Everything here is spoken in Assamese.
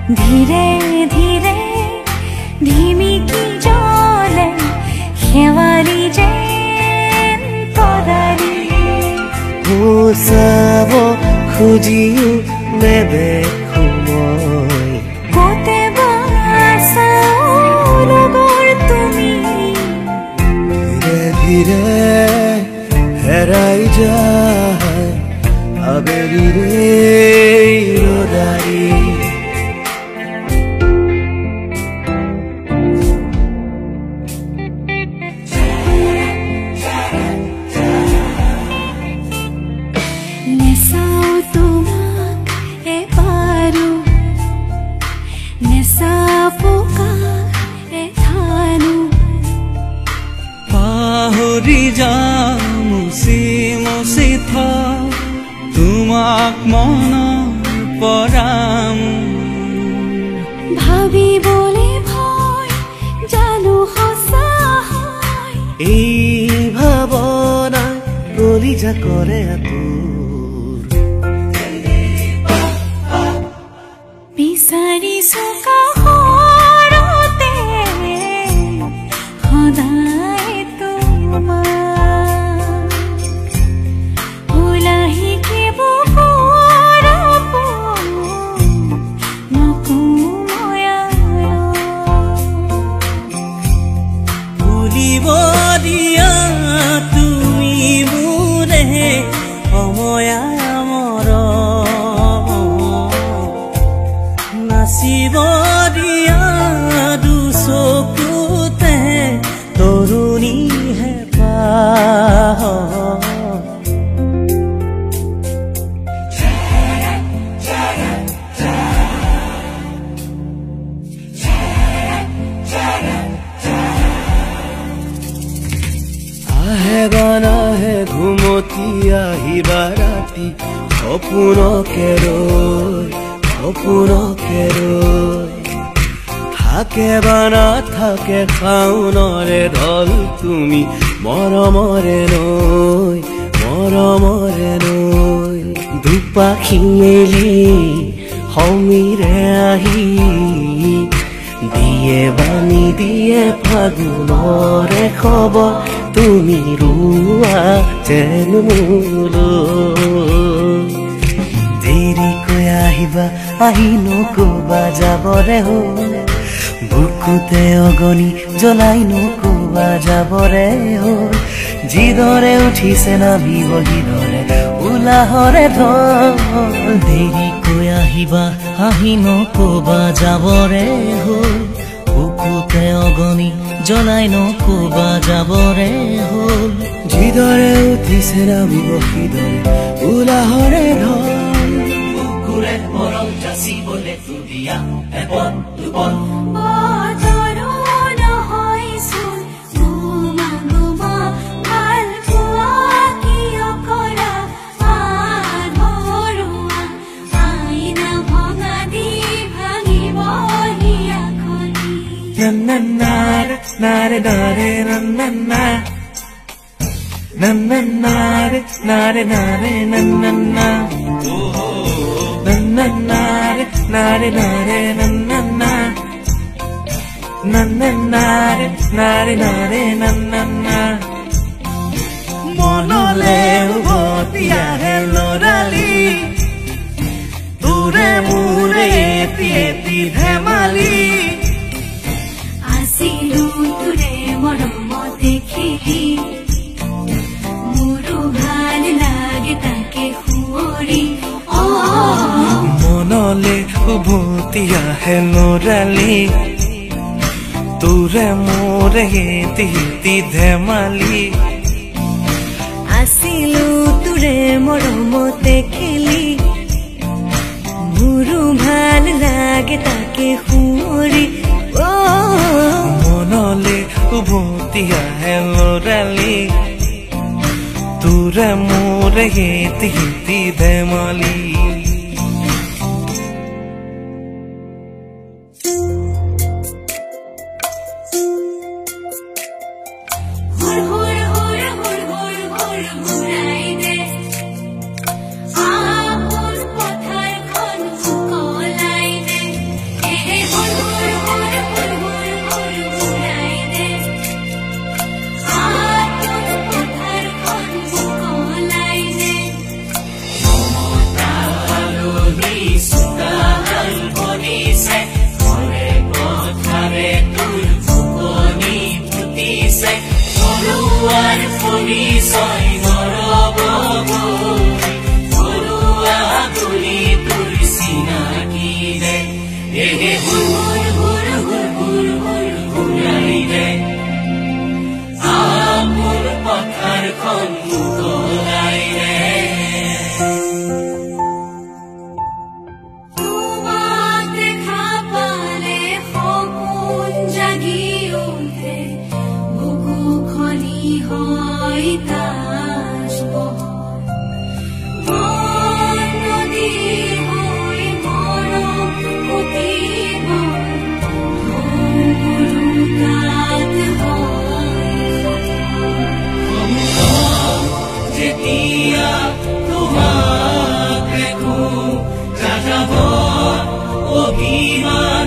ধীৰে ধীৰে ধিমিকি জ্বলে শেৱালি যেন তৰালি চাব খুজিও নেদেখো মই কতে বাচাও লগৰ তুমি ধীৰে ধীৰে হেৰাই যায় আবেলিৰে ৰদাৰি নেচাও তোমাক এবাৰো নেচাপকা এথানো পাহৰি যাওঁ মুচি মুচি থওঁ তোমাক মনত পৰাম ভাবিবলে ভয় জানো সঁচা হয় এই ভাৱনাই কলিজা কৰে আতুৰ বিচাৰিছো কাষৰতে সদায় তোমাক ওলাহিকে বুকুৰ আপোন নকময়ালো ফুলিব দিয়া তুমি মোৰে সময়ামৰ নাচিব দিয়া দুচকুতে তৰুণী হেঁপাহ আহে বানাহে ঘুমতি আহিবা ৰাতি সপোনকে ৰৈ থাকে বা নাথাকে শাওনৰে ঢল তুমি মৰমৰে নৈ দুপাখি মেলি সমীৰে আহি দিয়ে বানি দিয়ে ফাগুনৰে খবৰ তুমি ৰুৱা যেন মোলৈ দেৰিকৈ আহিবা আহি নকবা যাবৰে হ'ল বুকুতে অগনি জ্বলাই নকবা যাবৰে হ'ল যিদৰে উঠিছে নামিব সিদৰে উলাহৰে ঢল দেৰিকৈ আহিবা আহি নকবা যাবৰে হ'ল বুকুতে অগনি জ্বলাই নকবা যাবৰে হ'ল যিদৰে উঠিছে নামিব সিদৰে উলাহৰে ঢল বুকুৰে মৰম যাচিবলে তুলিয়া এপন দুপন বজৰো নহয়চোন তোমাক ভাল পোৱা কিয় কৰা আধৰুৱা আইনা ভঙা দি ভাঙিব হিয়াখনি নাৰে নাৰে নাৰে নাৰে নাৰে নাৰে নাৰে নাৰে মনলে উভতি আহে লৰালি তোৰে মোৰে এটি ধেমালি আছিলো তোৰে মৰমতে খেলি মোৰো ভাল লাগে তাকে সুঁৱৰি মনলে উভতি আহে লৰালি তোৰে মোৰে এটি ধেমালি আছিলো তোৰে মৰমতে খেলি মোৰো ভাল লাগে তাকে সুঁৱৰি মনলে উভতি আহে লৰালি তোৰে মোৰে এটি ধেমালি পৰিচয় নৰব ঘৰুৱা তুলি তোৰ চিনাকি দে এহে হুৰ হুৰ হুৰ হুৰ হুৰ হুৰাই দে আপোন পথাৰখন মুকলাই দে অভিমান